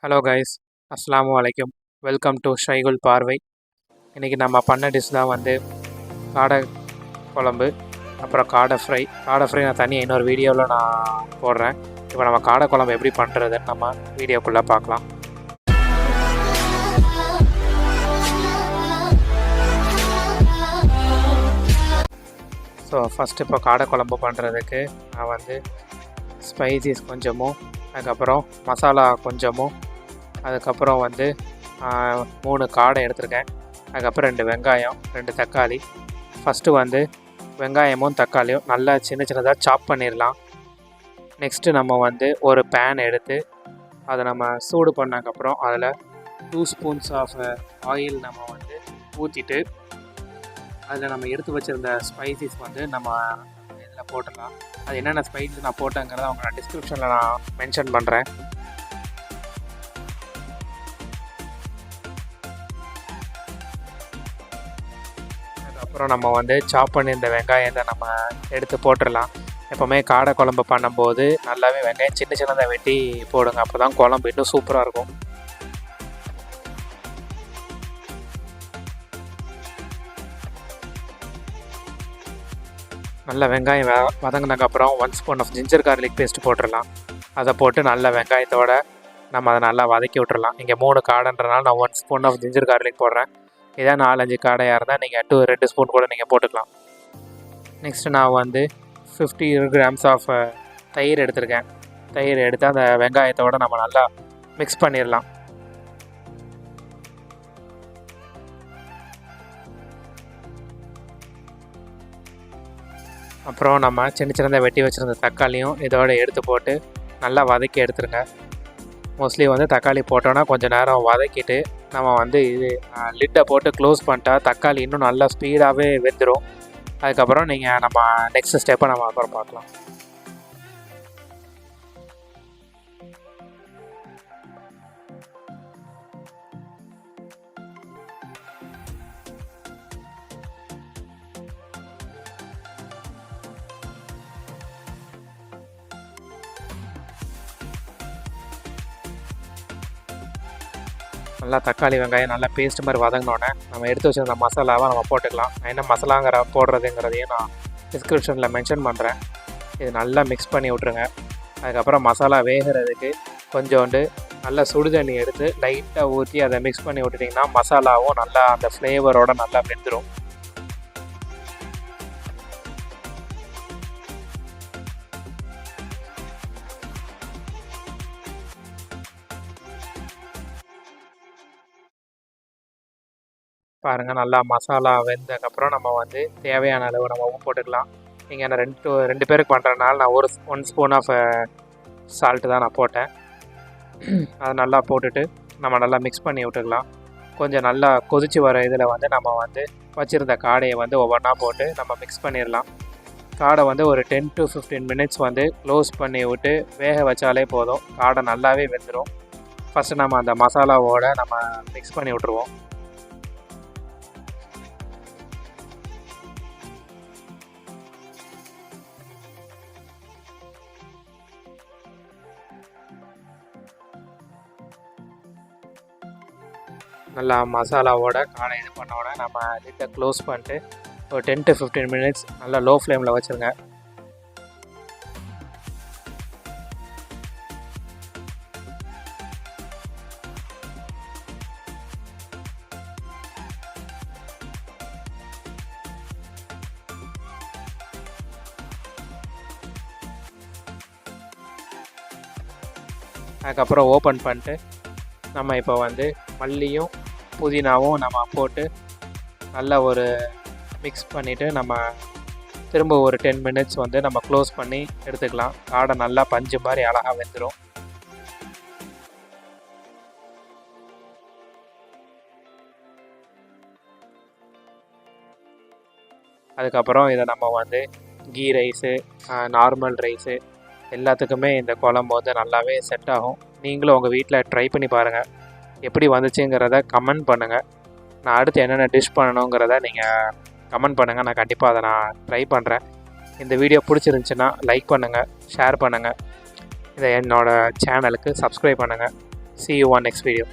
Hello guys, அஸ்ஸலாமு அலைக்கும். Welcome to ஷைகுல் பார்வை. இன்றைக்கி நம்ம பண்ண டிஷ் தான் வந்து காடை குழம்பு, அப்புறம் காடை ஃப்ரை நான் தனியாக இன்னொரு வீடியோவில் நான் போடுறேன். இப்போ நம்ம காடை குழம்பு எப்படி பண்ணுறதுன்னு நம்ம வீடியோக்குள்ளே பார்க்கலாம். ஸோ ஃபஸ்ட்டு இப்போ காடை குழம்பு பண்ணுறதுக்கு நான் வந்து ஸ்பைசிஸ் கொஞ்சமும், அதுக்கப்புறம் மசாலா கொஞ்சமும், அதுக்கப்புறம் வந்து 3 காடை எடுத்திருக்கேன். அதுக்கப்புறம் 2 வெங்காயம், 2 தக்காளி. ஃபஸ்ட்டு வந்து வெங்காயமும் தக்காளியும் நல்லா சின்ன சின்னதாக சாப் பண்ணிடலாம். நெக்ஸ்ட்டு நம்ம வந்து ஒரு பேன் எடுத்து அதை நம்ம சூடு பண்ணதுக்கப்புறம் அதில் 2 ஸ்பூன்ஸ் ஆஃப் ஆயில் நம்ம வந்து ஊற்றிட்டு அதில் நம்ம எடுத்து வச்சுருந்த ஸ்பைசிஸ் வந்து நம்ம இதில் போட்டுடலாம். அது என்னென்ன ஸ்பைசஸ் நான் போட்டேங்கிறத அவங்க நான் டிஸ்கிரிப்ஷனில் நான் மென்ஷன் பண்ணுறேன். அதுக்கப்புறம் நம்ம வந்து சாப் பண்ணியிருந்த வெங்காயத்தை நம்ம எடுத்து போட்டுடலாம். எப்போவுமே காடை குழம்பு பண்ணும்போது நல்லாவே வெங்காயம் சின்ன சின்னதாக வெட்டி போடுங்க, அப்போ தான் குழம்பு இன்னும் சூப்பராக இருக்கும். நல்லா வெங்காயம் வதங்கினதுக்கப்புறம் 1 spoon of ginger garlic paste போட்டுடலாம். அதை போட்டு நல்ல வெங்காயத்தோடு நம்ம அதை நல்லா வதக்கி விட்டுறலாம். இங்கே 3 காடைன்றனால நான் 1 ஸ்பூன் ஆஃப் ஜிஞ்சர் கார்லிக் போடுறேன். இதே 4-5 காடையாக இருந்தால் நீங்கள் 2 ஸ்பூன் கூட நீங்கள் போட்டுக்கலாம். நெக்ஸ்ட்டு நான் வந்து 50 கிராம்ஸ் ஆஃப் தயிர் எடுத்திருக்கேன். தயிர் எடுத்து அந்த வெங்காயத்தோடு நம்ம நல்லா மிக்ஸ் பண்ணிடலாம். அப்புறம் நம்ம சின்ன சின்னதாக வெட்டி வச்சுருந்த தக்காளியும் இதோட எடுத்து போட்டு நல்லா வதக்கி எடுத்துருங்க. மோஸ்ட்லி வந்து தக்காளி போட்டோன்னா கொஞ்சம் நேரம் வதக்கிட்டு நம்ம வந்து லிட்டை போட்டு க்ளோஸ் பண்ணிட்டா தக்காளி இன்னும் நல்லா ஸ்பீடாகவே வெந்துடும். அதுக்கப்புறம் நம்ம நெக்ஸ்ட் ஸ்டெப்பை நம்ம அப்புறம் பார்க்கலாம். நல்லா தக்காளி வெங்காயம் நல்லா பேஸ்ட் மாதிரி வதங்கினோடனே நம்ம எடுத்து வச்சுருந்த மசாலாவை நம்ம போட்டுக்கலாம். நான் என்ன மசாலாங்கிற போடுறதுங்கிறதையும் நான் டிஸ்கிரிப்ஷனில் மென்ஷன் பண்ணுறேன். இது நல்லா மிக்ஸ் பண்ணி விட்ருங்க. அதுக்கப்புறம் மசாலா வேகிறதுக்கு கொஞ்சோண்டு நல்லா சுடு தண்ணி எடுத்து லைட்டாக ஊற்றி அதை மிக்ஸ் பண்ணி விட்டுட்டிங்கன்னா மசாலாவும் நல்லா அந்த ஃப்ளேவரோடு நல்லா வெந்துடும். பாருங்கள், நல்லா மசாலா வெந்ததுக்கப்புறம் நம்ம வந்து தேவையான அளவு நம்ம உப்பு போட்டுக்கலாம். நீங்கள் நான் 2 பேருக்கு பண்ணுறதுனால நான் 1 ஸ்பூன் ஆஃப் சால்ட்டு தான் நான் போட்டேன். அதை நல்லா போட்டுட்டு நம்ம நல்லா மிக்ஸ் பண்ணி விட்டுக்கலாம். கொஞ்சம் நல்லா கொதித்து வர இதில் வந்து நம்ம வந்து வச்சுருந்த காடையை வந்து ஒவ்வொன்றா போட்டு நம்ம மிக்ஸ் பண்ணிடலாம். காடை வந்து ஒரு 10 to 15 மினிட்ஸ் வந்து க்ளோஸ் பண்ணி விட்டு வேக வச்சாலே போதும். காடை நல்லாவே வெந்துடும். ஃபஸ்ட்டு நம்ம அந்த மசாலாவோடு நம்ம மிக்ஸ் பண்ணி விட்ருவோம். நல்லா மசாலாவோட காடை இது பண்ணோட நம்ம லிட்டை க்ளோஸ் பண்ணிட்டு ஒரு 10 to 15 மினிட்ஸ் நல்லா லோ ஃப்ளேமில் வச்சுருங்க. அதுக்கப்புறம் ஓப்பன் பண்ணிட்டு நம்ம இப்போ வந்து மல்லியும் புதினாவும் நம்ம போட்டு நல்லா ஒரு மிக்ஸ் பண்ணிவிட்டு நம்ம திரும்ப ஒரு 10 மினிட்ஸ் வந்து நம்ம க்ளோஸ் பண்ணி எடுத்துக்கலாம். காடை நல்லா பஞ்சு மாதிரி அழகாக வெந்துடும். அதுக்கப்புறம் இதை நம்ம வந்து கீ ரைஸு, நார்மல் ரைஸு எல்லாத்துக்குமே இந்த குழம்பு வந்து நல்லாவே செட் ஆகும். நீங்களும் உங்கள் வீட்டில் ட்ரை பண்ணி பாருங்கள். எப்படி வந்துச்சுங்கிறத கமெண்ட் பண்ணுங்கள். நான் அடுத்து என்னென்ன டிஷ் பண்ணணுங்கிறத நீங்கள் கமெண்ட் பண்ணுங்கள். நான் கண்டிப்பாக அதை நான் ட்ரை பண்ணுறேன். இந்த வீடியோ பிடிச்சிருந்துச்சின்னா லைக் பண்ணுங்கள், ஷேர் பண்ணுங்கள். இதை என்னோடய சேனலுக்கு சப்ஸ்கிரைப் பண்ணுங்கள். see you on next video.